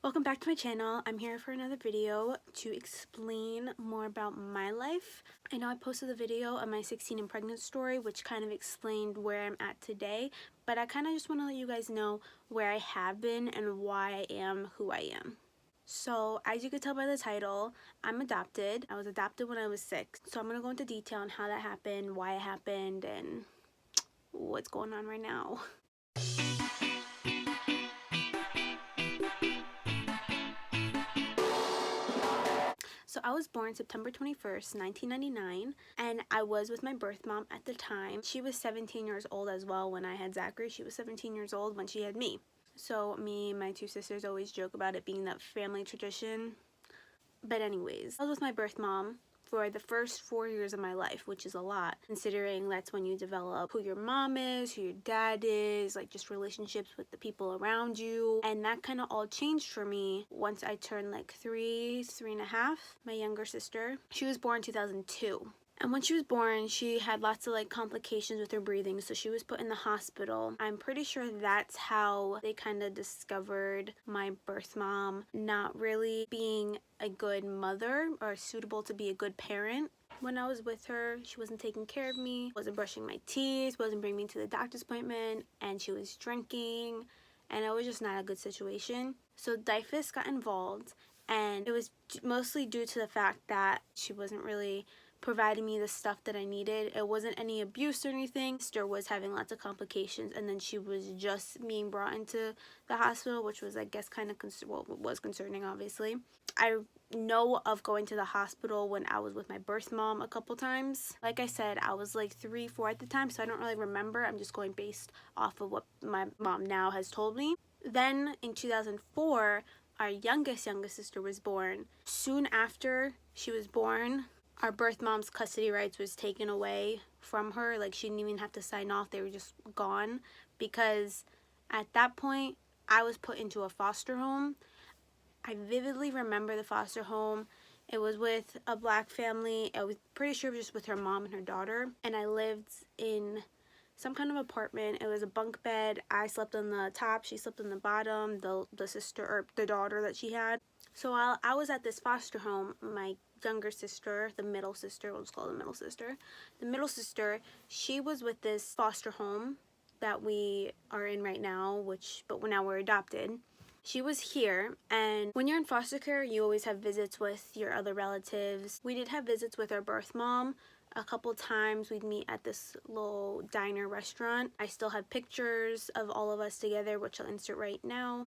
Welcome back to my channel. I'm here for another video to explain more about my life. I know I posted the video of my 16 and pregnant story, which kind of explained where I'm at today, but I kind of just want to let you guys know where I have been and why I am who I am. So, as you could tell by the title, I'm adopted. I was adopted when I was 6. So I'm going to go into detail on how that happened, why it happened, and what's going on right now. So I was born September 21st, 1999, and I was with my birth mom at the time. She was 17 years old as well when I had Zachary. She was 17 years old when she had me. So me and my two sisters always joke about it being that family tradition. But anyways, I was with my birth mom for the first 4 years of my life, which is a lot, considering that's when you develop who your mom is, who your dad is, like just relationships with the people around you. And that kind of all changed for me once I turned like three and a half. My younger sister, she was born in 2002. And when she was born, she had lots of like complications with her breathing, so she was put in the hospital. I'm pretty sure that's how they kind of discovered my birth mom not really being a good mother or suitable to be a good parent. When I was with her, she wasn't taking care of me, wasn't brushing my teeth, wasn't bringing me to the doctor's appointment, and she was drinking, and it was just not a good situation. So DIFUS got involved, and it was mostly due to the fact that she wasn't really providing me the stuff that I needed. It wasn't any abuse or anything. Sister was having lots of complications, and then she was just being brought into the hospital, which was, I guess, kind of was concerning, obviously. I know of going to the hospital when I was with my birth mom a couple times. Like I said, I was like 3, 4 at the time, so I don't really remember. I'm just going based off of what my mom now has told me. Then in 2004, our youngest sister was born. Soon after she was born, our birth mom's custody rights was taken away from her. Like, she didn't even have to sign off. They were just gone, because at that point I was put into a foster home. I vividly remember the foster home. It was with a black family. I was pretty sure it was just with her mom and her daughter, and I lived in some kind of apartment. It was a bunk bed. I slept on the top, she slept on the bottom, the sister or the daughter that she had. So while I was at this foster home, my younger sister, the middle sister, we'll just call her the middle sister, she was with this foster home that we are in right now, but now we're adopted. She was here, and when you're in foster care, you always have visits with your other relatives. We did have visits with our birth mom. A couple times we'd meet at this little diner restaurant. I still have pictures of all of us together, which I'll insert right now.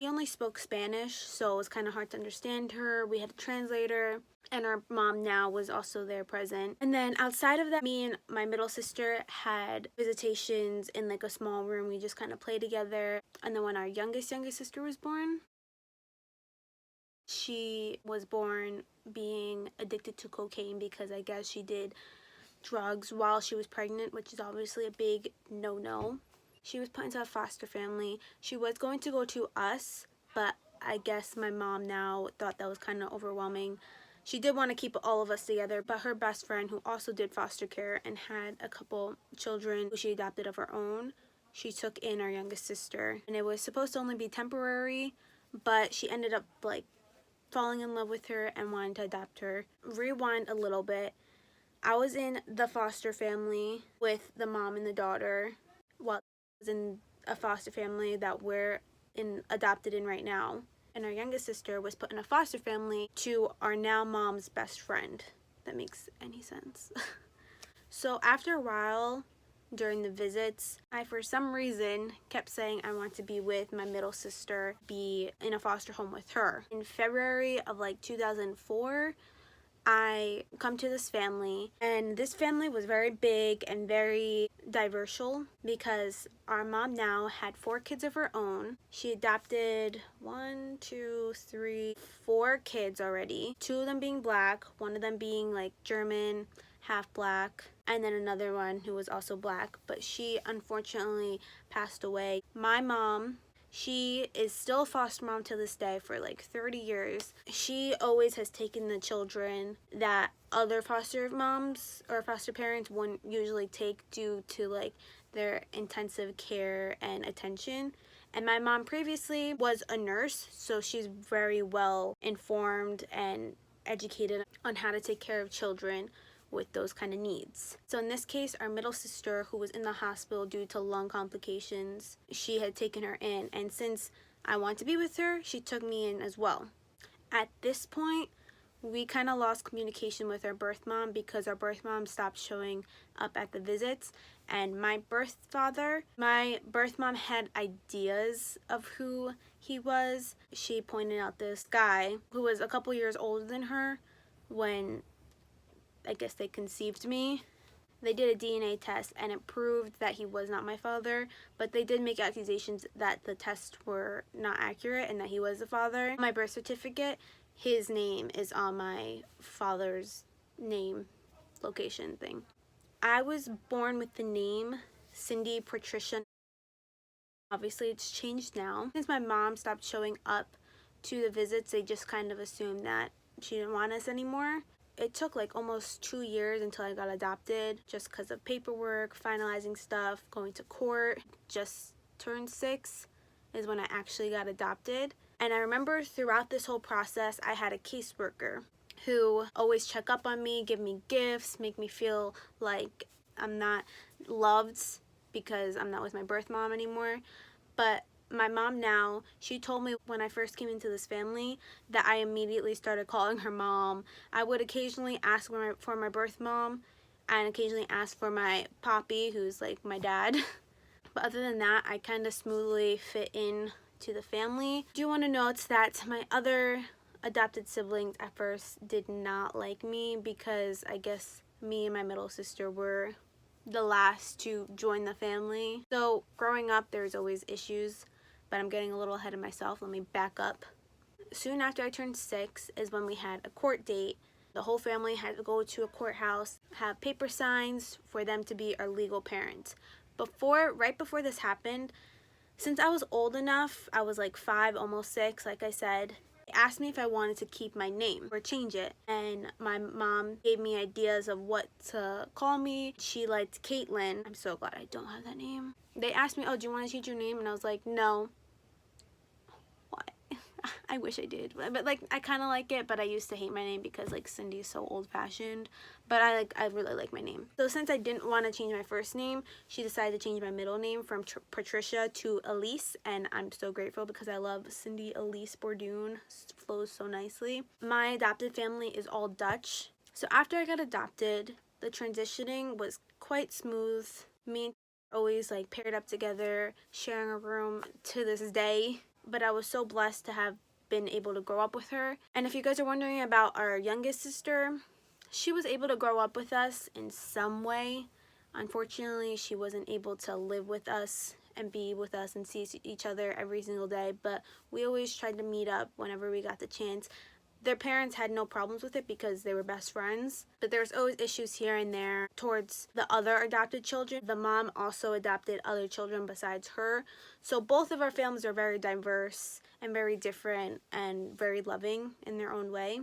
We only spoke Spanish, so it was kind of hard to understand her. We had a translator, and our mom now was also there present. And then outside of that, me and my middle sister had visitations in like a small room. We just kind of played together. And then when our youngest sister was born, she was born being addicted to cocaine, because I guess she did drugs while she was pregnant, which is obviously a big no-no. She was put into a foster family. She was going to go to us, but I guess my mom now thought that was kind of overwhelming. She did want to keep all of us together, but her best friend, who also did foster care and had a couple children who she adopted of her own, she took in our youngest sister. And it was supposed to only be temporary, but she ended up like falling in love with her and wanting to adopt her. Rewind a little bit. I was in the foster family with the mom and the daughter, while I was in a foster family that we're adopted in right now. And our youngest sister was put in a foster family to our now mom's best friend. If that makes any sense. So after a while, during the visits, I for some reason kept saying I want to be with my middle sister, be in a foster home with her. In February of like 2004, I come to this family, and this family was very big and very diverse, because our mom now had 4 kids of her own. She adopted 4 kids already, 2 of them being black, 1 of them being like German, half black, and then another one who was also black, but she unfortunately passed away. My mom, she is still a foster mom to this day for like 30 years. She always has taken the children that other foster moms or foster parents wouldn't usually take due to like their intensive care and attention. And my mom previously was a nurse, so she's very well informed and educated on how to take care of children with those kind of needs. So in this case, our middle sister, who was in the hospital due to lung complications, she had taken her in, and since I wanted to be with her, she took me in as well. At this point, we kind of lost communication with our birth mom because our birth mom stopped showing up at the visits. And my birth mom had ideas of who he was. She pointed out this guy who was a couple years older than her when I guess they conceived me. They did a DNA test and it proved that he was not my father, but they did make accusations that the tests were not accurate and that he was the father. My birth certificate, his name is on my father's name location thing. I was born with the name Cindy Patricia. Obviously it's changed now. Since my mom stopped showing up to the visits, they just kind of assumed that she didn't want us anymore. It took like almost 2 years until I got adopted, just because of paperwork, finalizing stuff, going to court. Just turned 6 is when I actually got adopted. And I remember throughout this whole process, I had a caseworker who always check up on me, give me gifts, make me feel like I'm not loved because I'm not with my birth mom anymore. But my mom now, she told me when I first came into this family that I immediately started calling her mom. I would occasionally ask for my birth mom and occasionally ask for my poppy, who's like my dad. But other than that, I kind of smoothly fit in to the family. I do want to note that my other adopted siblings at first did not like me because I guess me and my middle sister were the last to join the family. So growing up, there's always issues, but I'm getting a little ahead of myself. Let me back up. Soon after I turned 6 is when we had a court date. The whole family had to go to a courthouse, have paper signs for them to be our legal parents. Right before this happened, since I was old enough, I was like 5, almost 6, like I said, they asked me if I wanted to keep my name or change it. And my mom gave me ideas of what to call me. She liked Caitlin. I'm so glad I don't have that name. They asked me, oh, do you want to change your name? And I was like, no. Why? I wish I did. But like, I kind of like it, but I used to hate my name because like Cindy is so old fashioned. But I really like my name. So since I didn't want to change my first name, she decided to change my middle name from Patricia to Elise. And I'm so grateful because I love Cindy Elise Bordoon. It flows so nicely. My adopted family is all Dutch. So after I got adopted, the transitioning was quite smooth. Me and always like paired up together, sharing a room to this day. But I was so blessed to have been able to grow up with her. And if you guys are wondering about our youngest sister, she was able to grow up with us in some way. Unfortunately, she wasn't able to live with us and be with us and see each other every single day, but we always tried to meet up whenever we got the chance. Their parents had no problems with it because they were best friends, but there was always issues here and there towards the other adopted children. The mom also adopted other children besides her, so both of our families are very diverse and very different and very loving in their own way.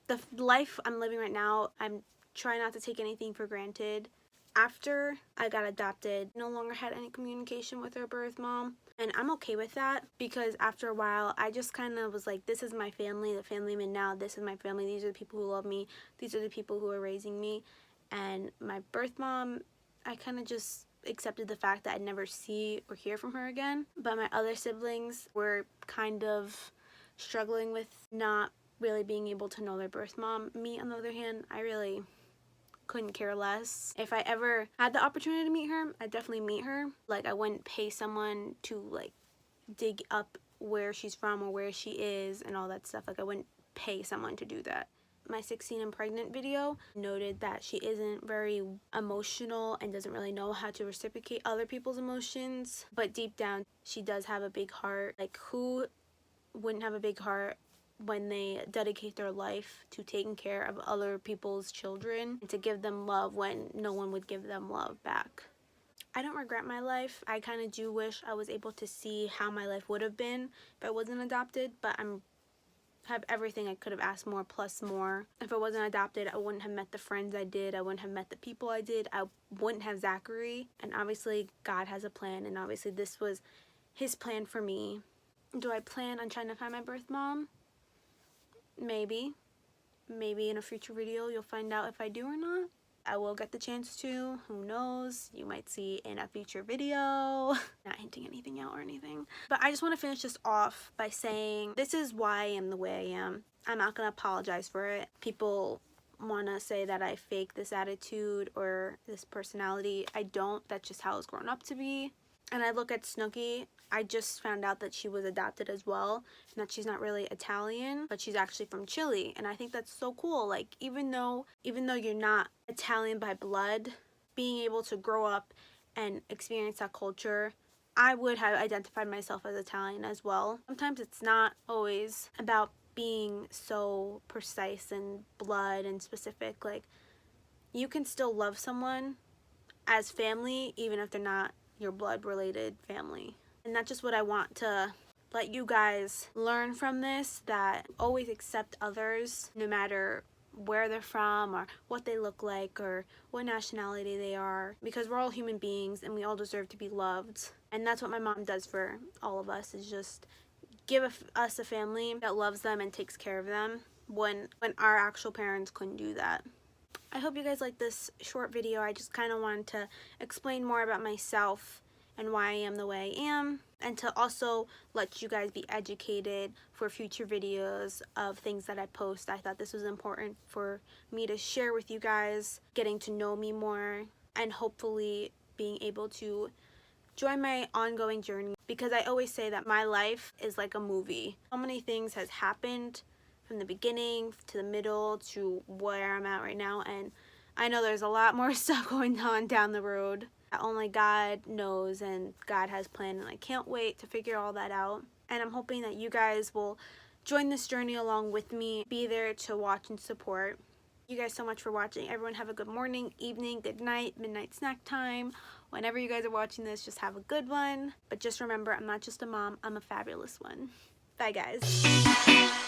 The life I'm living right now, I'm trying not to take anything for granted. After I got adopted, no longer had any communication with her birth mom, and I'm okay with that because after a while I just kind of was like, this is my family, the family I'm in now, this is my family, these are the people who love me, these are the people who are raising me. And my birth mom, I kind of just accepted the fact that I'd never see or hear from her again. But my other siblings were kind of struggling with not really being able to know their birth mom. Me, on the other hand, I really couldn't care less. If I ever had the opportunity to meet her, I'd definitely meet her. Like, I wouldn't pay someone to like dig up where she's from or where she is and all that stuff. Like, I wouldn't pay someone to do that. My 16 and pregnant video noted that she isn't very emotional and doesn't really know how to reciprocate other people's emotions, but deep down she does have a big heart. Like, who wouldn't have a big heart when they dedicate their life to taking care of other people's children and to give them love when no one would give them love back? I don't regret my life. I kind of do wish I was able to see how my life would have been if I wasn't adopted, but I'm have everything I could have asked more plus more. If I wasn't adopted, I wouldn't have met the friends I did. I wouldn't have met the people I did. I wouldn't have Zachary. And obviously God has a plan, and obviously this was his plan for me. Do I plan on trying to find my birth mom? Maybe. Maybe in a future video you'll find out if I do or not. I will get the chance to. Who knows? You might see in a future video. Not hinting anything out or anything. But I just want to finish this off by saying this is why I am the way I am. I'm not going to apologize for it. People want to say that I fake this attitude or this personality. I don't. That's just how I was grown up to be. And I look at Snooki, I just found out that she was adopted as well, and that she's not really Italian, but she's actually from Chile. And I think that's so cool. Like, even though you're not Italian by blood, being able to grow up and experience that culture, I would have identified myself as Italian as well. Sometimes it's not always about being so precise and blood and specific. Like, you can still love someone as family even if they're not your blood related family. And that's just what I want to let you guys learn from this, that always accept others no matter where they're from or what they look like or what nationality they are, because we're all human beings and we all deserve to be loved. And that's what my mom does for all of us, is just give us a family that loves them and takes care of them when our actual parents couldn't do that. I hope you guys like this short video. I just kind of wanted to explain more about myself and why I am the way I am, and to also let you guys be educated for future videos of things that I post. I thought this was important for me to share with you guys, getting to know me more, and hopefully being able to join my ongoing journey, because I always say that my life is like a movie. So many things has happened from the beginning to the middle to where I'm at right now, and I know there's a lot more stuff going on down the road that only God knows and God has planned, and I can't wait to figure all that out. And I'm hoping that you guys will join this journey along with me, be there to watch and support. Thank you guys so much for watching. Everyone have a good morning, evening, good night, midnight snack time. Whenever you guys are watching this, just have a good one. But just remember, I'm not just a mom, I'm a fabulous one. Bye guys.